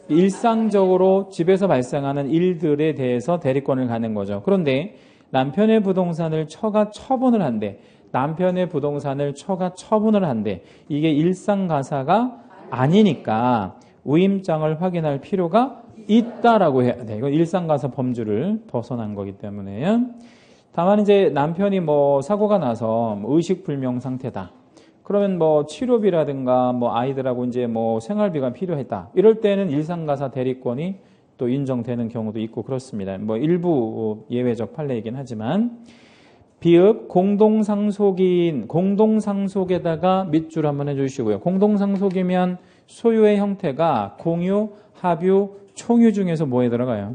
일상적으로 집에서 발생하는 일들에 대해서 대리권을 갖는 거죠. 그런데 남편의 부동산을 처가 처분을 한대. 남편의 부동산을 처가 처분을 한대. 이게 일상가사가 아니니까 위임장을 확인할 필요가 있다라고 해야 돼. 이건 일상가사 범주를 벗어난 거기 때문에요. 다만 이제 남편이 뭐 사고가 나서 의식불명 상태다. 그러면 뭐 치료비라든가 뭐 아이들하고 이제 뭐 생활비가 필요했다. 이럴 때는 일상가사 대리권이 또 인정되는 경우도 있고 그렇습니다. 뭐 일부 예외적 판례이긴 하지만 비읍 공동상속인 공동상속에다가 밑줄 한번 해주시고요. 공동상속이면 소유의 형태가 공유, 합유, 총유 중에서 뭐에 들어가요?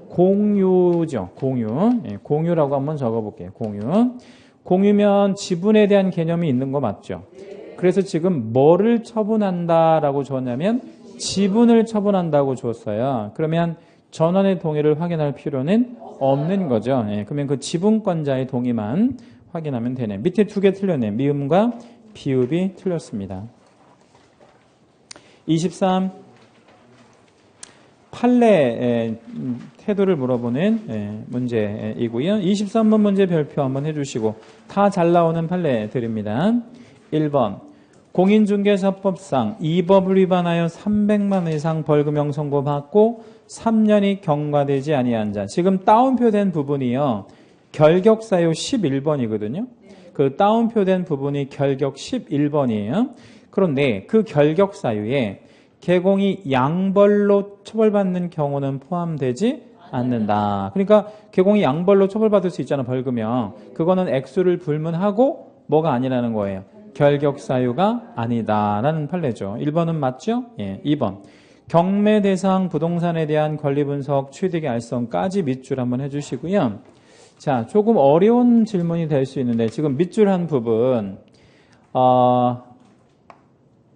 공유죠. 공유. 예, 공유라고 한번 적어볼게요. 공유. 공유면 지분에 대한 개념이 있는 거 맞죠? 그래서 지금 뭐를 처분한다라고 줬냐면 지분을 처분한다고 줬어요. 그러면 전원의 동의를 확인할 필요는 없는 거죠. 예, 그러면 그 지분권자의 동의만 확인하면 되네. 밑에 두 개 틀렸네. 미음과 비읍이 틀렸습니다. 23. 판례 태도를 물어보는 문제이고요. 23번 문제 별표 한번 해주시고 다 잘 나오는 판례 드립니다. 1번 공인중개사법상 이 법을 위반하여 300만 원 이상 벌금형 선고받고 3년이 경과되지 아니한 자. 지금 다운표된 부분이요. 결격사유 11번이거든요. 그 다운표된 부분이 결격 11번이에요. 그런데 그 결격사유에 개공이 양벌로 처벌받는 경우는 포함되지 않는다. 그러니까 개공이 양벌로 처벌받을 수 있잖아, 벌금형. 그거는 액수를 불문하고 뭐가 아니라는 거예요. 결격사유가 아니다라는 판례죠. 1번은 맞죠? 예, 2번. 경매 대상 부동산에 대한 권리분석 취득의 알선까지 밑줄 한번 해주시고요. 자, 조금 어려운 질문이 될 수 있는데 지금 밑줄 한 부분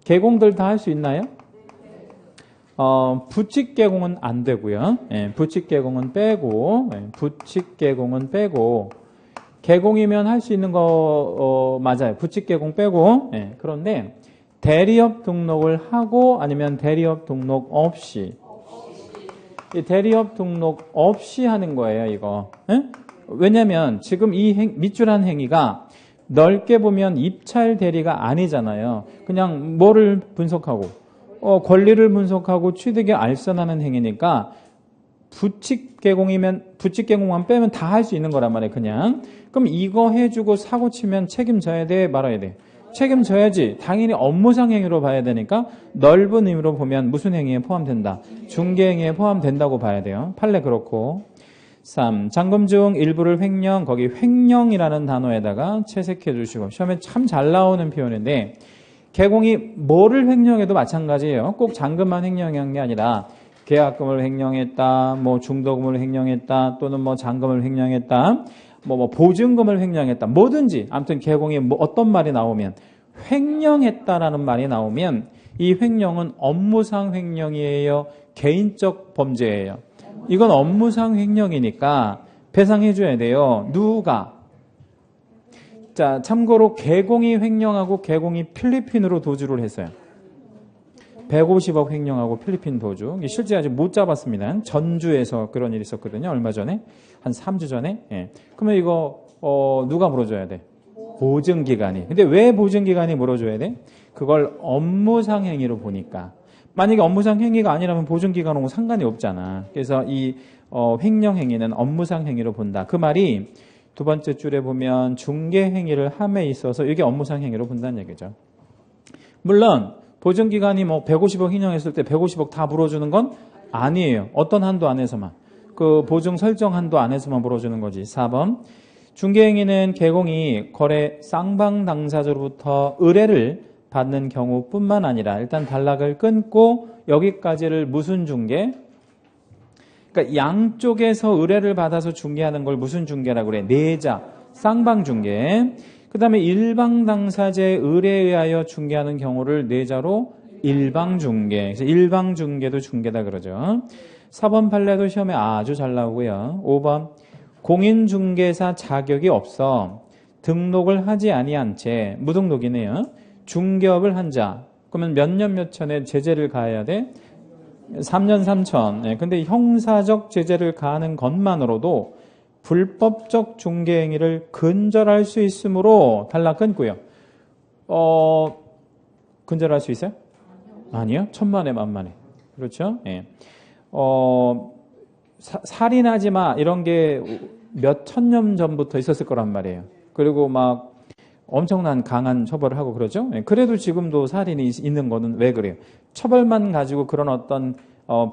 개공들 다 할 수 있나요? 부칙 개공은 안 되고요. 예, 부칙 개공은 빼고, 부칙 개공은 빼고, 개공이면 할 수 있는 거 맞아요. 부칙 개공 빼고. 예, 그런데 대리업 등록을 하고 아니면 대리업 등록 없이, 대리업 등록 없이 하는 거예요, 이거. 예? 왜냐면 지금 이 밑줄한 행위가 넓게 보면 입찰 대리가 아니잖아요. 그냥 뭐를 분석하고. 권리를 분석하고 취득에 알선하는 행위니까 부칙 개공만 빼면 다 할 수 있는 거란 말이에요, 그냥. 그럼 이거 해주고 사고 치면 책임져야 돼, 말아야 돼? 책임져야지. 당연히 업무상 행위로 봐야 되니까 넓은 의미로 보면 무슨 행위에 포함된다? 중개 행위에 포함된다고 봐야 돼요. 판례 그렇고. 3. 잔금 중 일부를 횡령, 거기 횡령이라는 단어에다가 채색해 주시고 시험에 참 잘 나오는 표현인데 개공이 뭐를 횡령해도 마찬가지예요. 꼭 잔금만 횡령한 게 아니라 계약금을 횡령했다, 뭐 중도금을 횡령했다, 또는 뭐 잔금을 횡령했다, 뭐 보증금을 횡령했다, 뭐든지 아무튼 개공이 뭐 어떤 말이 나오면 횡령했다라는 말이 나오면 이 횡령은 업무상 횡령이에요, 개인적 범죄예요. 이건 업무상 횡령이니까 배상해 줘야 돼요. 누가? 자, 참고로 개공이 횡령하고 개공이 필리핀으로 도주를 했어요. 150억 횡령하고 필리핀 도주. 실제 아직 못 잡았습니다. 전주에서 그런 일이 있었거든요. 얼마 전에. 한 3주 전에. 예. 그러면 이거 누가 물어줘야 돼? 보증기관이. 근데 왜 보증기관이 물어줘야 돼? 그걸 업무상 행위로 보니까. 만약에 업무상 행위가 아니라면 보증기관하고 상관이 없잖아. 그래서 이 횡령 행위는 업무상 행위로 본다. 그 말이 두 번째 줄에 보면 중개 행위를 함에 있어서 이게 업무상 행위로 본다는 얘기죠. 물론 보증기관이 뭐 150억 횡령했을 때 150억 다 물어주는 건 아니에요. 어떤 한도 안에서만. 그 보증 설정 한도 안에서만 물어주는 거지. 4번. 중개 행위는 개공이 거래 쌍방 당사자로부터 의뢰를 받는 경우뿐만 아니라 일단 단락을 끊고 여기까지를 무슨 중개? 그러니까 양쪽에서 의뢰를 받아서 중개하는 걸 무슨 중개라고 그래? 내자, 쌍방 중개. 그 다음에 일방 당사자의 의뢰에 의하여 중개하는 경우를 내자로 일방 중개. 그래서 일방 중개도 중개다 그러죠. 4번 판례도 시험에 아주 잘 나오고요. 5번 공인중개사 자격이 없어 등록을 하지 아니한 채 무등록이네요. 중개업을 한 자. 그러면 몇 년 몇 천에 제재를 가해야 돼? 3년 3천. 예, 근데 형사적 제재를 가하는 것만으로도 불법적 중개행위를 근절할 수 있으므로 단락 끊고요. 근절할 수 있어요? 아니요. 천만에 만만에. 그렇죠? 예. 살인하지 마 이런 게 몇 천년 전부터 있었을 거란 말이에요. 그리고 막 엄청난 강한 처벌을 하고 그러죠. 예. 그래도 지금도 살인이 있는 거는 왜 그래요? 처벌만 가지고 그런 어떤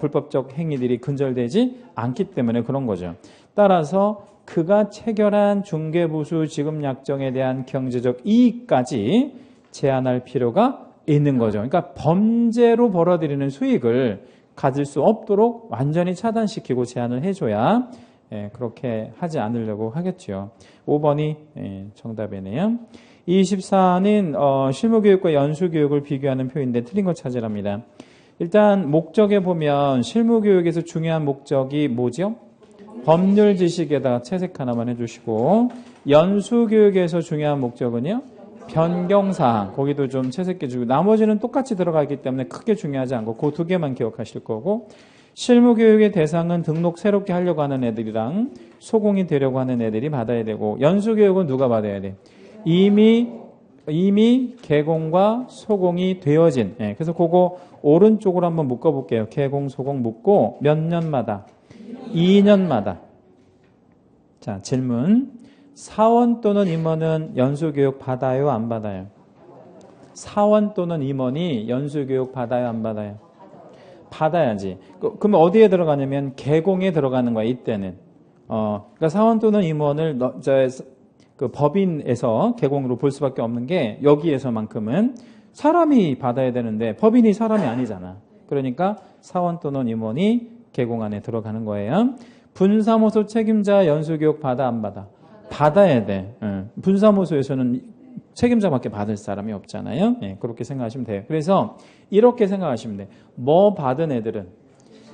불법적 행위들이 근절되지 않기 때문에 그런 거죠. 따라서 그가 체결한 중개부수 지급약정에 대한 경제적 이익까지 제한할 필요가 있는 거죠. 그러니까 범죄로 벌어들이는 수익을 가질 수 없도록 완전히 차단시키고 제한을 해줘야 그렇게 하지 않으려고 하겠죠. 5번이 정답이네요. 24는 실무교육과 연수교육을 비교하는 표현인데 틀린 거 찾으랍니다. 일단 목적에 보면 실무교육에서 중요한 목적이 뭐죠? 법률 지식에다가 채색 하나만 해주시고, 연수교육에서 중요한 목적은요? 변경사항, 거기도 좀 채색해주고, 나머지는 똑같이 들어가기 때문에 크게 중요하지 않고 그 두 개만 기억하실 거고, 실무교육의 대상은 등록 새롭게 하려고 하는 애들이랑 소공이 되려고 하는 애들이 받아야 되고, 연수교육은 누가 받아야 돼? 이미 개공과 소공이 되어진, 그래서 그거 오른쪽으로 한번 묶어볼게요. 개공, 소공 묶고 몇 년마다? 2년마다. 자, 질문. 사원 또는 임원은 연수교육 받아요, 안 받아요? 사원 또는 임원이 연수교육 받아요, 안 받아요? 받아야지. 그러면 어디에 들어가냐면 개공에 들어가는 거야, 이때는. 그러니까 사원 또는 임원을 그 법인에서 개공으로 볼 수밖에 없는 게 여기에서만큼은 사람이 받아야 되는데 법인이 사람이 아니잖아. 그러니까 사원 또는 임원이 개공 안에 들어가는 거예요. 분사무소 책임자 연수교육 받아, 안 받아? 받아야 돼. 분사무소에서는 책임자밖에 받을 사람이 없잖아요. 그렇게 생각하시면 돼요. 그래서 이렇게 생각하시면 돼. 뭐 받은 애들은,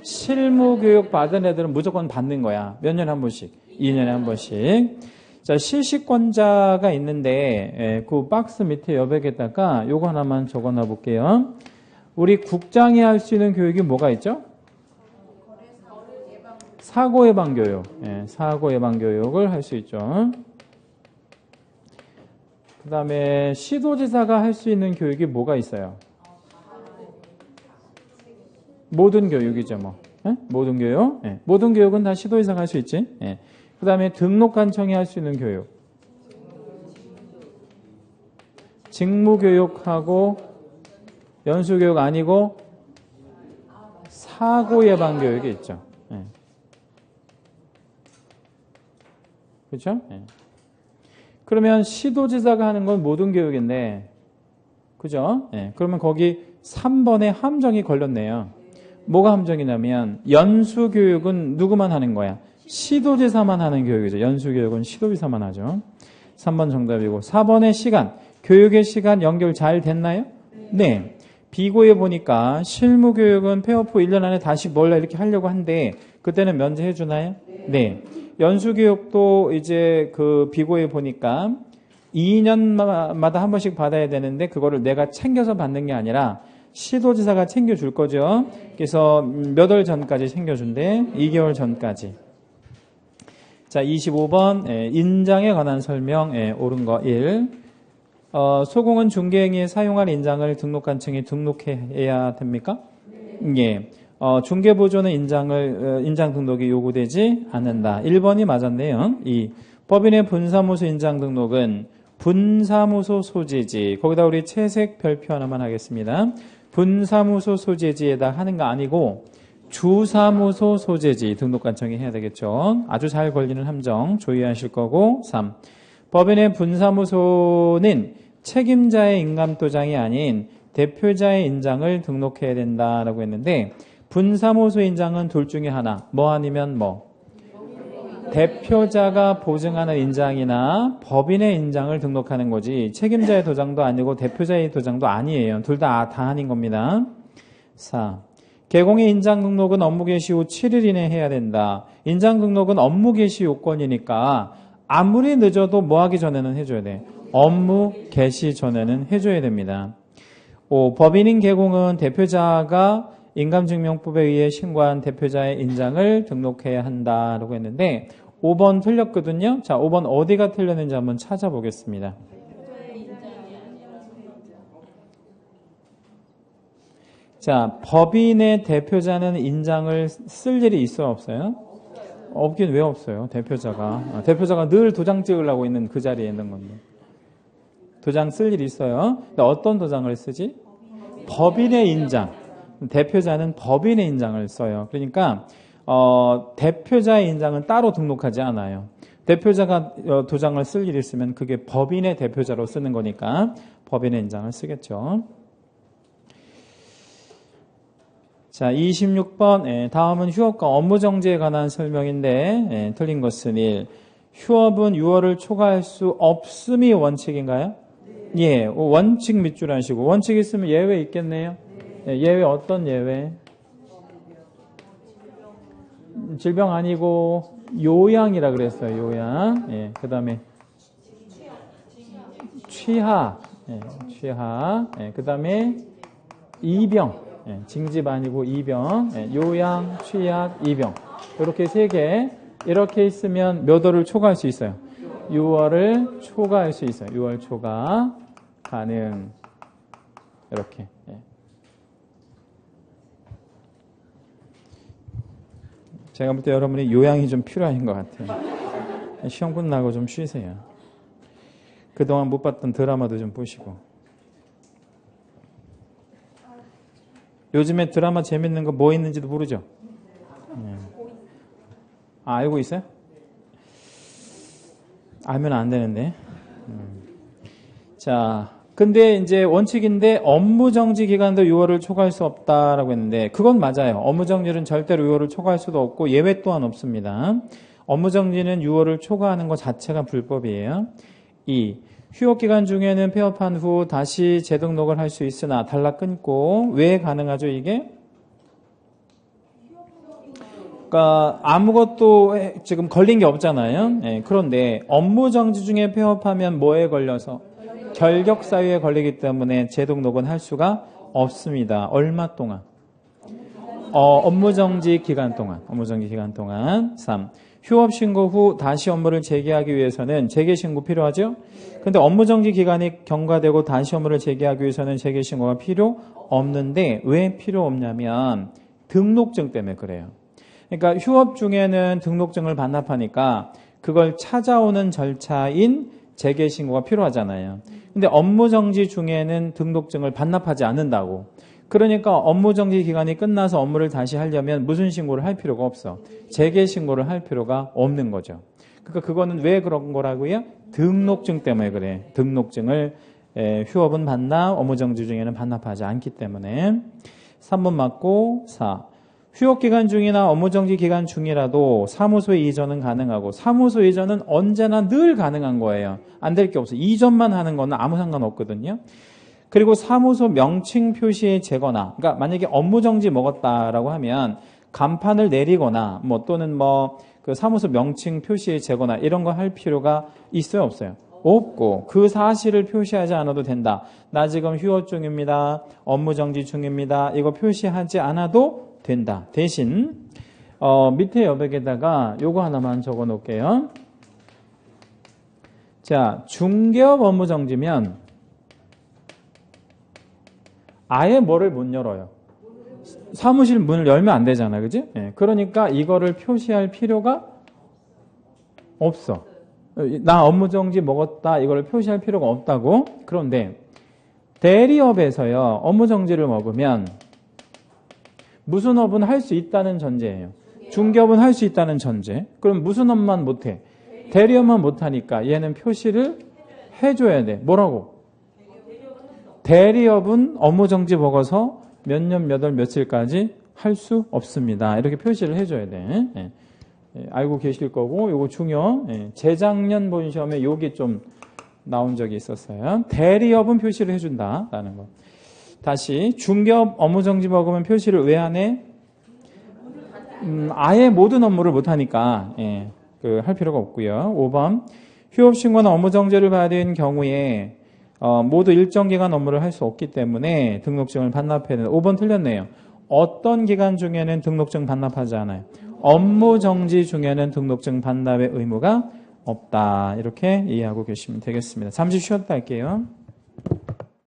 실무교육 받은 애들은 무조건 받는 거야. 몇 년에 한 번씩? 2년에 한 번씩. 자, 실시권자가 있는데 그 박스 밑에 여백에다가 요거 하나만 적어놔 볼게요. 우리 국장이 할 수 있는 교육이 뭐가 있죠? 사고 예방 교육. 사고 예방 교육을 할 수 있죠. 그다음에 시도지사가 할 수 있는 교육이 뭐가 있어요? 모든 교육이죠, 뭐. 모든 교육. 모든 교육은 다 시도지사가 할 수 있지. 그다음에 등록관청이 할 수 있는 교육. 직무교육하고 연수교육 아니고 사고 예방 교육이 있죠. 그렇죠? 그러면 시도지사가 하는 건 모든 교육인데, 그죠? 그러면 거기 3번에 함정이 걸렸네요. 뭐가 함정이냐면 연수교육은 누구만 하는 거야? 시도지사만 하는 교육이죠. 연수교육은 시도지사만 하죠. 3번 정답이고, 4번의 시간, 교육의 시간 연결 잘 됐나요? 네. 비고에 보니까 실무교육은 폐업후 1년 안에 다시 몰라 이렇게 하려고 한데 그때는 면제해 주나요? 네. 연수교육도 이제 그 비고에 보니까 2년마다 한 번씩 받아야 되는데 그거를 내가 챙겨서 받는 게 아니라 시도지사가 챙겨줄 거죠. 그래서 몇 월 전까지 챙겨준대. 2개월 전까지. 자, 25번 인장에 관한 설명. 옳은 거 1. 소공은 중개행위에 사용할 인장을 등록관청에 등록해야 됩니까? 예. 중개보조는 인장 등록이 요구되지 않는다. 1번이 맞았네요. 2. 법인의 분사무소 인장 등록은 분사무소 소재지. 거기다 우리 채색 별표 하나만 하겠습니다. 분사무소 소재지에다 하는 거 아니고 주사무소 소재지 등록관청이 해야 되겠죠. 아주 잘 걸리는 함정 조의하실 거고. 3. 법인의 분사무소는 책임자의 인감도장이 아닌 대표자의 인장을 등록해야 된다라고 했는데 분사무소 인장은 둘 중에 하나. 뭐 아니면 뭐. 대표자가 보증하는 인장이나 법인의 인장을 등록하는 거지 책임자의 도장도 아니고 대표자의 도장도 아니에요. 둘 다 아닌 겁니다. 4. 개공의 인장 등록은 업무 개시 후 7일 이내에 해야 된다. 인장 등록은 업무 개시 요건이니까 아무리 늦어도 뭐 하기 전에는 해줘야 돼? 업무 개시 전에는 해줘야 됩니다. 5. 법인인 개공은 대표자가 인감증명법에 의해 신고한 대표자의 인장을 등록해야 한다라고 했는데 5번 틀렸거든요. 자, 5번 어디가 틀렸는지 한번 찾아보겠습니다. 자, 법인의 대표자는 인장을 쓸 일이 있어요, 없어요? 없긴 왜 없어요? 대표자가 늘 도장 찍으려고 있는 그 자리에 있는 건데. 도장 쓸 일이 있어요. 근데 어떤 도장을 쓰지? 법인의 인장. 대표자는 법인의 인장을 써요. 그러니까 대표자의 인장은 따로 등록하지 않아요. 대표자가 도장을 쓸 일이 있으면 그게 법인의 대표자로 쓰는 거니까 법인의 인장을 쓰겠죠. 자, 26번. 다음은 휴업과 업무정지에 관한 설명인데 틀린 것은 1. 휴업은 6월을 초과할 수 없음이 원칙인가요? 예, 원칙 밑줄 하시고 원칙 있으면 예외 있겠네요. 예외 어떤 예외? 질병 아니고 요양이라 그랬어요. 요양. 예, 그다음에 취하. 예, 취하. 예, 그다음에 이병. 예, 징집 아니고 이병. 예, 요양, 취약, 이병. 이렇게 3개. 이렇게 있으면 몇 월을 초과할 수 있어요? 6월을 초과할 수 있어요. 6월 초과 가능. 이렇게. 예. 제가 볼 때 여러분이 요양이 좀 필요한 것 같아요. 시험 끝나고 좀 쉬세요. 그동안 못 봤던 드라마도 좀 보시고. 요즘에 드라마 재밌는 거 뭐 있는지도 모르죠? 네. 아, 알고 있어요? 알면 안 되는데. 자, 근데 이제 원칙인데 업무정지 기간도 6월을 초과할 수 없다라고 했는데 그건 맞아요. 업무정지는 절대로 6월을 초과할 수도 없고 예외 또한 없습니다. 업무정지는 6월을 초과하는 것 자체가 불법이에요. 2. 휴업기간 중에는 폐업한 후 다시 재등록을 할 수 있으나 달라 끊고 왜 가능하죠 이게? 그러니까 아무것도 지금 걸린 게 없잖아요. 네, 그런데 업무정지 중에 폐업하면 뭐에 걸려서? 결격사유에 걸리기 때문에 재등록은 할 수가 없습니다. 얼마 동안? 업무정지 기간 동안. 업무정지 기간 동안. 3. 휴업 신고 후 다시 업무를 재개하기 위해서는 재개 신고 필요하죠? 근데 업무정지 기간이 경과되고 다시 업무를 재개하기 위해서는 재개 신고가 필요 없는데 왜 필요 없냐면 등록증 때문에 그래요. 그러니까 휴업 중에는 등록증을 반납하니까 그걸 찾아오는 절차인 재개 신고가 필요하잖아요. 근데 업무정지 중에는 등록증을 반납하지 않는다고. 그러니까 업무정지 기간이 끝나서 업무를 다시 하려면 무슨 신고를 할 필요가 없어. 재개 신고를 할 필요가 없는 거죠. 그러니까 그거는 왜 그런 거라고요? 등록증 때문에 그래. 등록증을 휴업은 반납, 업무정지 중에는 반납하지 않기 때문에. 3번 맞고 4. 휴업기간 중이나 업무정지 기간 중이라도 사무소 이전은 가능하고 사무소 이전은 언제나 늘 가능한 거예요. 안 될 게 없어요. 이전만 하는 거는 아무 상관없거든요. 그리고 사무소 명칭 표시에 재거나 그러니까 만약에 업무정지 먹었다라고 하면 간판을 내리거나 또는 그 사무소 명칭 표시에 재거나 이런 거 할 필요가 있어요 없어요? 없고 그 사실을 표시하지 않아도 된다. 나 지금 휴업 중입니다. 업무정지 중입니다. 이거 표시하지 않아도 된다. 대신 밑에 여백에다가 요거 하나만 적어 놓을게요. 자, 중개업 업무정지면 아예 뭐를 못 열어요. 사무실 문을 열면 안 되잖아. 그지? 네, 그러니까 이거를 표시할 필요가 없어. 나 업무정지 먹었다. 이거를 표시할 필요가 없다고. 그런데 대리업에서요. 업무정지를 먹으면 무슨 업은 할 수 있다는 전제예요. 중개업은 할 수 있다는 전제. 그럼 무슨 업만 못해? 대리업만 못하니까 얘는 표시를 해줘야 돼. 뭐라고? 대리업은 업무정지 먹어서 몇 년, 몇 월, 며칠까지 할 수 없습니다. 이렇게 표시를 해줘야 돼. 예. 알고 계실 거고, 요거 중요. 재작년 본 시험에 요게 좀 나온 적이 있었어요. 대리업은 표시를 해준다라는 거. 다시 중개업 업무정지 먹으면 표시를 왜 안 해? 아예 모든 업무를 못하니까 할 필요가 없고요. 5번 휴업신고나 업무정지를 받은 경우에 모두 일정 기간 업무를 할 수 없기 때문에 등록증을 반납해야 된다. 5번 틀렸네요. 어떤 기간 중에는 등록증 반납하지 않아요. 업무 정지 중에는 등록증 반납의 의무가 없다. 이렇게 이해하고 계시면 되겠습니다. 잠시 쉬었다 할게요.